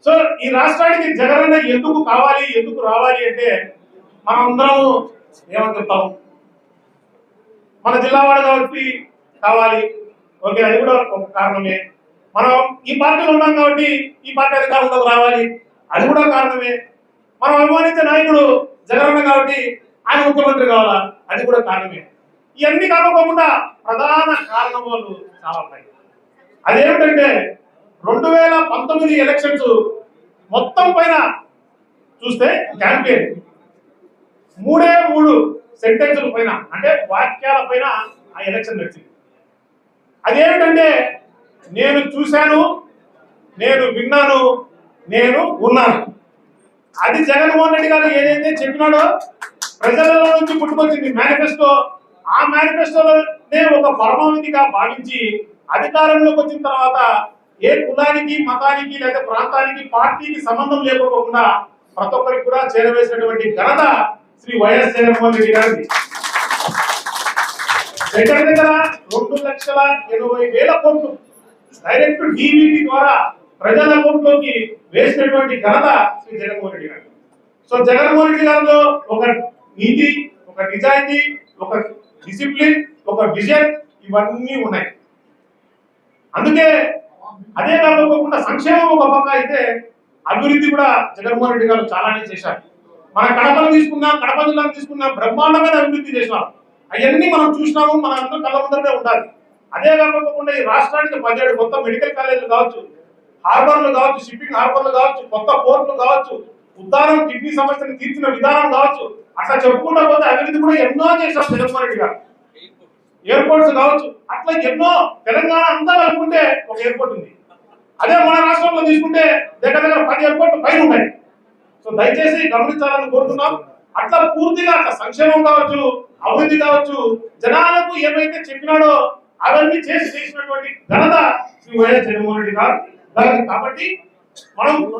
So ఈ రాష్ట్రానికి జగనన్న ఎందుకు కావాలి, ఎందుకు రావాలి అంటే మనందరం ఏమని చెప్తాం, మన జిల్లా వాడు కాబట్టి కావాలి. ఓకే, అది కూడా ఒక కారణమే. మనం ఈ పార్టీలో ఉన్నాం కాబట్టి ఈ పార్టీ అధికారంలోకి రావాలి, అది కూడా కారణమే. మనం అభిమానించే నాయకుడు జగనన్న కాబట్టి ఆయన ముఖ్యమంత్రి కావాలా, అది కూడా కారణమే. ఇవన్నీ కాకపోకుండా ప్రధాన కారణం వాళ్ళు చాలా ఉన్నాయి. అదేమిటంటే 2019 ఎలక్షన్స్ మొత్తం పైన చూస్తే క్యాంపెయిన్ 3 సెంటెన్సుల పైన, అంటే వాక్యాల పైన ఆ ఎలక్షన్ నడిచింది. అదేమిటంటే నేను చూశాను, నేను విన్నాను, నేను ఉన్నాను. అది జగన్మోహన్ రెడ్డి గారు ఏదైతే చెప్పినాడో ప్రజలలో నుంచి పుట్టుకొచ్చింది మేనిఫెస్టో. ఆ మేనిఫెస్టోనే ఒక పరమావధిగా భావించి అధికారంలోకి వచ్చిన తర్వాత ఏ కులానికి, మతానికి లేదా ప్రాంతానికి, పార్టీకి సంబంధం లేకపోకుండా ప్రతి ఒక్కరికి కూడా చేరవేసినటువంటి ఘనత శ్రీ వైఎస్ జగన్మోహన్ రెడ్డి గారిది. దగ్గర దగ్గర 2,80,000 కోట్లు డైరెక్ట్ డీబీటీ ద్వారా ప్రజల అకౌంట్లోకి వేసినటువంటి ఘనత శ్రీ జగన్మోహన్ రెడ్డి గారు. సో జగన్మోహన్ రెడ్డి గారిలో ఒక నీతి, ఒక నిజాయితీ, ఒక డిసిప్లిన్, ఒక విజన్, ఇవన్నీ ఉన్నాయి. అందుకే అదే కాకుండా సంక్షేమం ఒక పక్క అయితే అభివృద్ధి కూడా జగన్మోహన్ రెడ్డి గారు చాలానే చేశారు. మన కడపను తీసుకున్నా, కడప జిల్లాను తీసుకున్నా బ్రహ్మాండమైన అభివృద్ధి చేసినారు. అవన్నీ మనం చూసినాము, మన అందరూ కళ్ళ ముందరనే ఉండాలి. అదే కాకుండా ఈ రాష్ట్రానికి 17 కొత్త మెడికల్ కాలేజీలు కావచ్చు, హార్బర్లు కావచ్చు, షిప్పింగ్ హార్బర్లు కావచ్చు, కొత్త పోర్టులు కావచ్చు, ఉద్దానం కిడ్నీ సమస్యను తీర్చిన విధానం కావచ్చు, అట్లా చెప్పుకుంటా పోతే అభివృద్ధి కూడా ఎన్నో చేశారు జగన్మోహన్ రెడ్డి గారు. ఎయిర్పోర్ట్స్ కావచ్చు, అట్లా ఎన్నో. తెలంగాణ అంతా కలుపుకుంటే ఒక ఎయిర్పోర్ట్ ఉంది. అదే మన రాష్ట్రంలో తీసుకుంటే దగ్గర దగ్గర 10 ఎయిర్పోర్ట్లు పైన ఉన్నాయి. సో దయచేసి గమనించాలని కోరుతున్నాం. అట్లా పూర్తిగా అట్లా సంక్షేమం కావచ్చు, అభివృద్ధి కావచ్చు, జనాలకు ఏమైతే చెప్పినాడో అవన్నీ చేసినటువంటి ఘనత శ్రీ వైఎస్ జగన్మోహన్ రెడ్డి గారు. కాబట్టి మనం